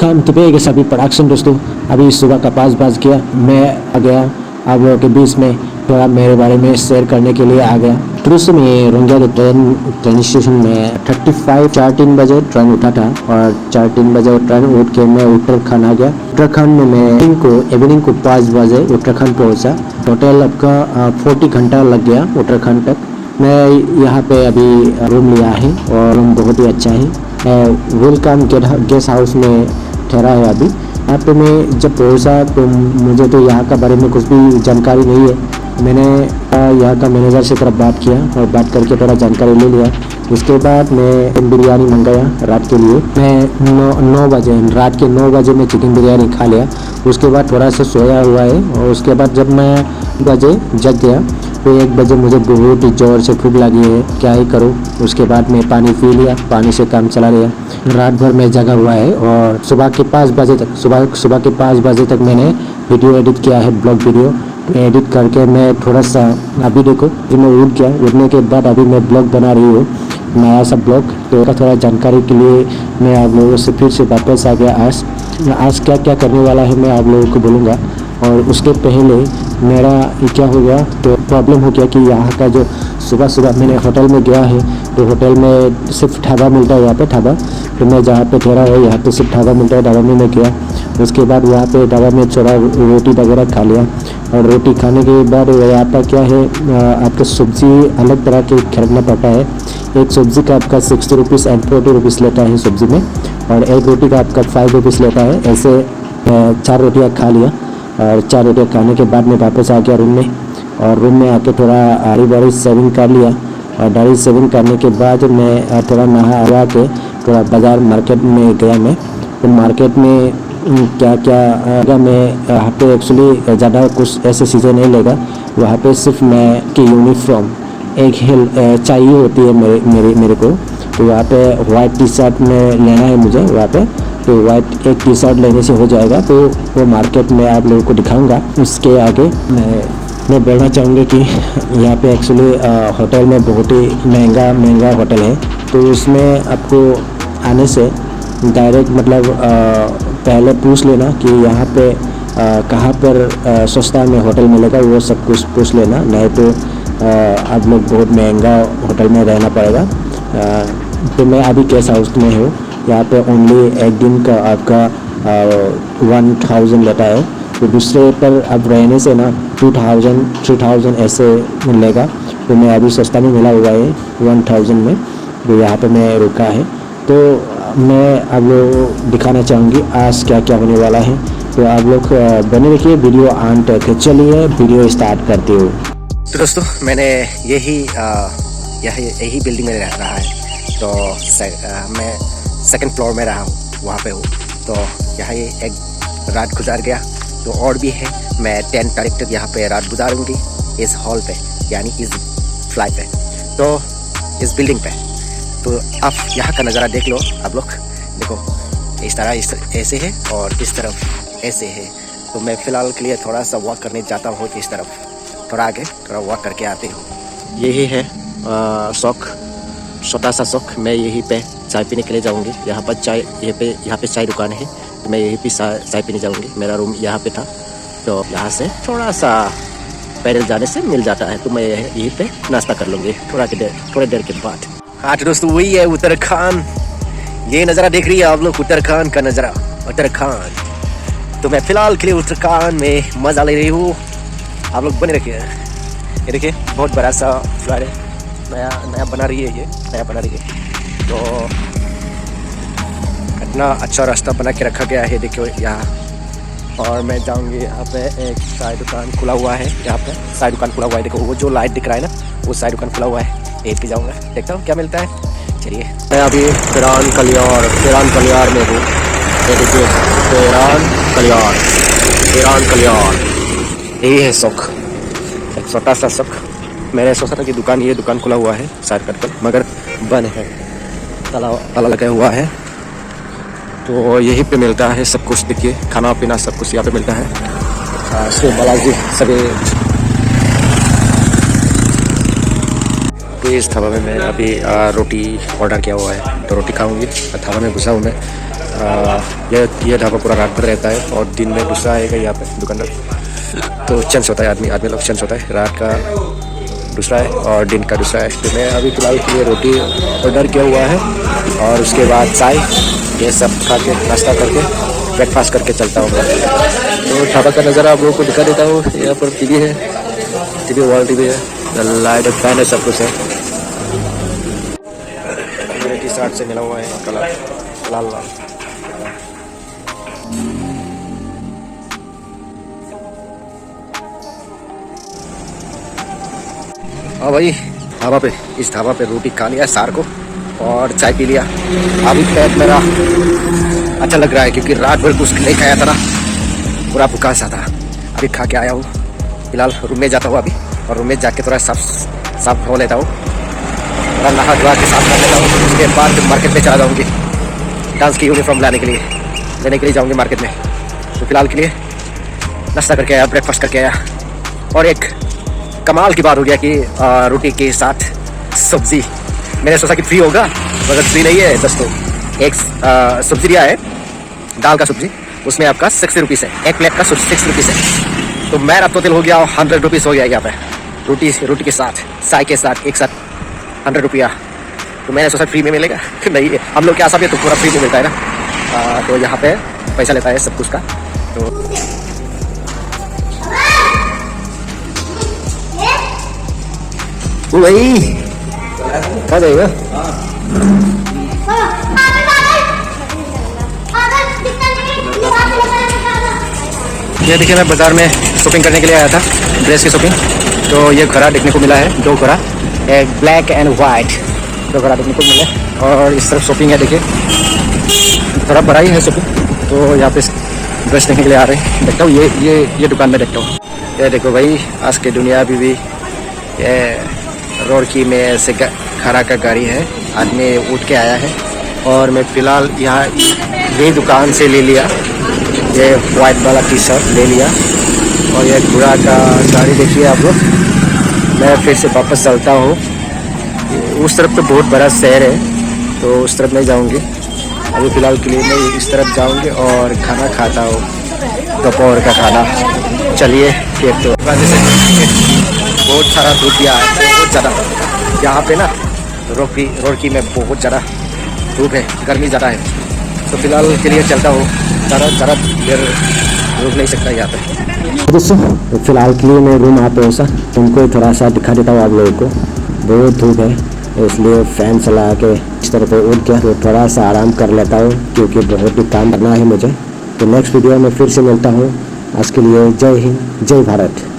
Welcome to के सभी production दोस्तों। अभी सुबह का 5 बज गया, मैं आ गया आप लोगों के बीच में थोड़ा मेरे बारे में शेयर करने के लिए आ गया। तो दोस्तों मैं रोंगिया के ट्रेन स्टेशन में 3 बजे ट्रेन उठा था और 3 बजे ट्रेन उठ के मैं उत्तराखंड आ गया। उत्तराखंड में मैं इवनिंग को 5 बजे उत्तराखंड पहुंचा। टोटल आपका 40 घंटा लग गया उत्तराखंड तक। मैं यहाँ पे अभी रूम लिया है और रूम बहुत ही अच्छा है। वेलकम गेस्ट हाउस में ठहरा है अभी। यहाँ पे मैं जब पहुँचा तो मुझे तो यहाँ का बारे में कुछ भी जानकारी नहीं है। मैंने यहाँ का मैनेजर से तरफ बात किया और बात करके थोड़ा जानकारी ले लिया। उसके बाद मैं बिरयानी मंगाया रात के लिए। मैं 9 बजे रात के 9 बजे मैं चिकन बिरयानी खा लिया। उसके बाद थोड़ा सा सोया हुआ है और उसके बाद जब मैं बजे जग गया तो 1 बजे मुझे बहुत ही ज़ोर से भूख लगी है, क्या ही करूँ। उसके बाद मैं पानी पी लिया, पानी से काम चला लिया। रात भर मैं जगा हुआ है और सुबह के 5 बजे तक मैंने वीडियो एडिट किया है, ब्लॉग वीडियो एडिट करके मैं थोड़ा सा अभी देखो कि मैं उठ गया। उठने के बाद अभी मैं ब्लॉग बना रही हूँ, नया सा ब्लॉग। तो थोड़ा जानकारी के लिए मैं आप लोगों से फिर से वापस आ गया। आज क्या क्या करने वाला है मैं आप लोगों को बोलूँगा। और उसके पहले मेरा क्या हो गया तो प्रॉब्लम हो गया कि यहाँ का जो सुबह मैंने होटल में गया है तो होटल में सिर्फ ढाबा मिलता है यहाँ पे ढाबा। तो मैं जहाँ पे ठहरा है यहाँ पे सिर्फ ढाबा मिलता है, ढाबा में मैं गया। उसके बाद वहाँ पे ढाबा में थोड़ा रोटी वगैरह खा लिया और रोटी खाने के बाद यहाँ पर क्या है आपका सब्ज़ी अलग तरह के खरीदना पड़ता है। एक सब्ज़ी का आपका 60 रुपीज़ एंड 40 रुपीज़ लेता है सब्ज़ी में, और एक रोटी का आपका 5 रुपीज़ लेता है। ऐसे 4 रोटियाँ खा लिया और 4 रोटियाँ खाने के बाद मैं वापस आ गया रूम में। और रूम में आके थोड़ा आड़ी बाड़ी सेविंग कर लिया और दाढ़ी सेविंग करने के बाद मैं थोड़ा नहा के थोड़ा बाज़ार मार्केट में गया। मैं तो मार्केट में क्या क्या मैं यहाँ पे एक्चुअली ज़्यादा कुछ ऐसे चीज़ें नहीं लेगा। वहाँ पे सिर्फ मैं की यूनिफॉर्म एक हिल चाहिए होती है मेरे को। तो वहाँ पे वाइट टी शर्ट में लेना है मुझे वहाँ पे। तो वाइट एक टी शर्ट लेने से हो जाएगा। तो वो मार्केट में आप लोगों को दिखाऊंगा। उसके आगे मैं बोलना चाहूँगा कि यहाँ पे एक्चुअली होटल में बहुत ही महंगा होटल है। तो उसमें आपको आने से डायरेक्ट मतलब पहले पूछ लेना कि यहाँ पे कहाँ पर सस्ता में होटल मिलेगा, वो सब कुछ पूछ लेना। नहीं तो आप लोग बहुत महंगा होटल में रहना पड़ेगा। तो मैं अभी गेस्ट हाउस में हूँ। यहाँ पे ओनली एक दिन का आपका 1000 लेता है। तो दूसरे पर अब रहने से ना 2000-3000 ऐसे मिलेगा। तो मैं अभी सस्ता में मिला हुआ है 1000 में। तो यहाँ पे मैं रुका है। तो मैं आप लोगों को दिखाना चाहूँगी आज क्या क्या होने वाला है। तो आप लोग बने रखिए वीडियो ऑन तक। चलिए वीडियो स्टार्ट करती हूँ। तो दोस्तों मैंने यही बिल्डिंग में रह रहा है। तो मैं सेकंड फ्लोर में रहा हूँ, वहाँ पे हूँ। तो यहाँ ये एक रात गुजार गया। तो और भी है, मैं 10 तारीख तक यहाँ पे रात गुजारूंगी इस हॉल पे, यानी इस फ्लाइट पे, तो इस बिल्डिंग पे। तो आप यहाँ का नज़ारा देख लो आप लोग। देखो इस तरह ऐसे है और इस तरफ ऐसे है। तो मैं फ़िलहाल के लिए थोड़ा सा वॉक करने जाता हूँ इस तरफ, थोड़ा आगे थोड़ा वॉक करके आते हूँ। यही है शौक, छोटा सा शौक। मैं यहीं पे चाय पीने के लिए जाऊँगी। यहाँ पे चाय दुकान है। तो मैं यहीं पे चाय पीने जाऊँगी। मेरा रूम यहाँ पे था। तो यहाँ से थोड़ा सा पैदल जाने से मिल जाता है। तो मैं यहीं पे नाश्ता कर लूँगी थोड़ी देर के बाद। हाँ तो दोस्तों वही है उत्तराखंड। ये नज़ारा देख रही है आप लोग, उत्तराखंड का नज़ारा, उत्तराखंड। तो मैं फ़िलहाल के लिए उत्तराखंड में मज़ा ले रही हूँ। आप लोग बने रखिए। ये देखिए बहुत बड़ा सा फ्लैट है, नया बना रही है। तो इतना अच्छा रास्ता बना के रखा गया है, देखियो यहाँ। और मैं जाऊँगी यहाँ पे एक चाय दुकान खुला हुआ है। यहाँ पे चाय दुकान खुला हुआ है, देखो वो जो लाइट दिख रहा है ना, वो चाय दुकान खुला हुआ है। यहीं पे जाऊँगा, देखता हूँ क्या मिलता है। चलिए मैं अभी पेरान कलियार में हूँ। ये देखिए पेरान कलियार। यही है शौक, एक छोटा सा शौक। मैंने सोचा था कि ये दुकान खुला हुआ है साइड कट पर, मगर बंद है, ताला लगा हुआ है। तो यहीं पे मिलता है सब कुछ। देखिए खाना पीना सब कुछ यहाँ पे मिलता है। श्री बालाजी सभी। तो इस ढाबा में मैं अभी रोटी ऑर्डर किया हुआ है। तो रोटी खाऊंगी। ढाबा में घुसा हूँ मैं। ये ढाबा पूरा रात भर रहता है और दिन में दूसरा आएगा यहाँ पे दुकानदार। तो चेंज होता है, आदमी लोग चेंज होता है, रात का दूसरा है और दिन का दूसरा है। तो मैं अभी फ़िलहाल के लिए रोटी ऑर्डर किया हुआ है और उसके बाद चाय ये सब खा के नाश्ता करके ब्रेकफास्ट करके चलता हूँ। तो ढाबा का नज़ारा आप लोगों को दिखा देता हूँ। यहाँ पर टीवी है, टीवी वॉल टीवी है, लाइट और फैन है, सब कुछ है। मेरे टी शर्ट से मिला हुआ है कलर लाल लाल। हाँ भाई, ढाबा पे इस ढाबा पे रोटी खा लिया सार को और चाय पी लिया। अभी पेट मेरा अच्छा लग रहा है क्योंकि रात भर कुछ नहीं खाया था ना, पूरा भूखा सा था। अभी खा के आया हूँ। फिलहाल रूम में जाता हूँ अभी और रूम में जाके थोड़ा साफ हो लेता हूँ, थोड़ा नहा धुआ के साफ कर लेता हूँ। उसके बाद मार्केट में चला जाऊँगी डांस की यूनिफॉर्म लेने के लिए जाऊँगी मार्केट में। तो फिलहाल के लिए नाश्ता करके आया, ब्रेकफास्ट करके आया और एक कमाल की बात हो गया कि रोटी के साथ सब्जी। मैंने सोचा कि फ्री होगा मगर फ्री नहीं है दोस्तों। एक सब्जी दिया है दाल का सब्जी, उसमें आपका 60 रुपीज़ है, एक प्लेट का 6 रुपीज़ है। तो मैं अब टोटल हो गया 100 रुपीज़ हो गया यहाँ पे रोटी के साथ चाय के साथ एक साथ 100 रुपया। तो मैंने सोचा फ्री में मिलेगा नहीं, हम लोग के आसाम में तो पूरा फ्री में मिलता है ना। तो यहाँ पे पैसा लेता है सब कुछ का। तो ओ भाई कहाँ जाएगा? ये देखिए मैं बाज़ार में शॉपिंग करने के लिए आया था, ड्रेस की शॉपिंग। तो ये घड़ा देखने को मिला है, 2 घड़ा, एक ब्लैक एंड वाइट 2 घड़ा देखने को मिला। और इस तरफ शॉपिंग है, देखिए थोड़ा बड़ा ही है शॉपिंग। तो यहाँ पे ड्रेस देखने के लिए आ रहे हैं। देखता हूँ ये दुकान में देखता हूँ। ये देखो भाई, आज की दुनिया अभी भी ये रोड़की में से खड़ा का गाड़ी है, आदमी उठ के आया है। और मैं फ़िलहाल यहाँ ये दुकान से ले लिया, ये वाइट वाला टी शर्ट ले लिया और ये घोड़ा का गाड़ी देखिए आप लोग। मैं फिर से वापस चलता हूँ। उस तरफ तो बहुत बड़ा शहर है तो उस तरफ नहीं जाऊँगी। अभी फ़िलहाल के लिए मैं इस तरफ जाऊँगी और खाना खाता हूँ, दोपहर का खाना। चलिए फिर। तो बहुत सारा धूप दिया है, बहुत ज़्यादा यहाँ पे ना रोड़की में बहुत ज़्यादा धूप है, गर्मी ज़्यादा है। तो फिलहाल के लिए चलता हूँ, ज़्यादा देर रुक नहीं सकता यहाँ पे। दोस्तों फिलहाल के लिए मैं रूम आ पहुँचा, तुमको थोड़ा सा दिखा देता हूँ आप लोगों को। बहुत धूप है इसलिए फ़ैन चला के इस तरह पे उठ गया, तो थोड़ा सा आराम कर लेता हूँ क्योंकि बहुत ही काम करना है मुझे। तो नेक्स्ट वीडियो में फिर से मिलता हूँ। आज के लिए जय हिंद, जय भारत।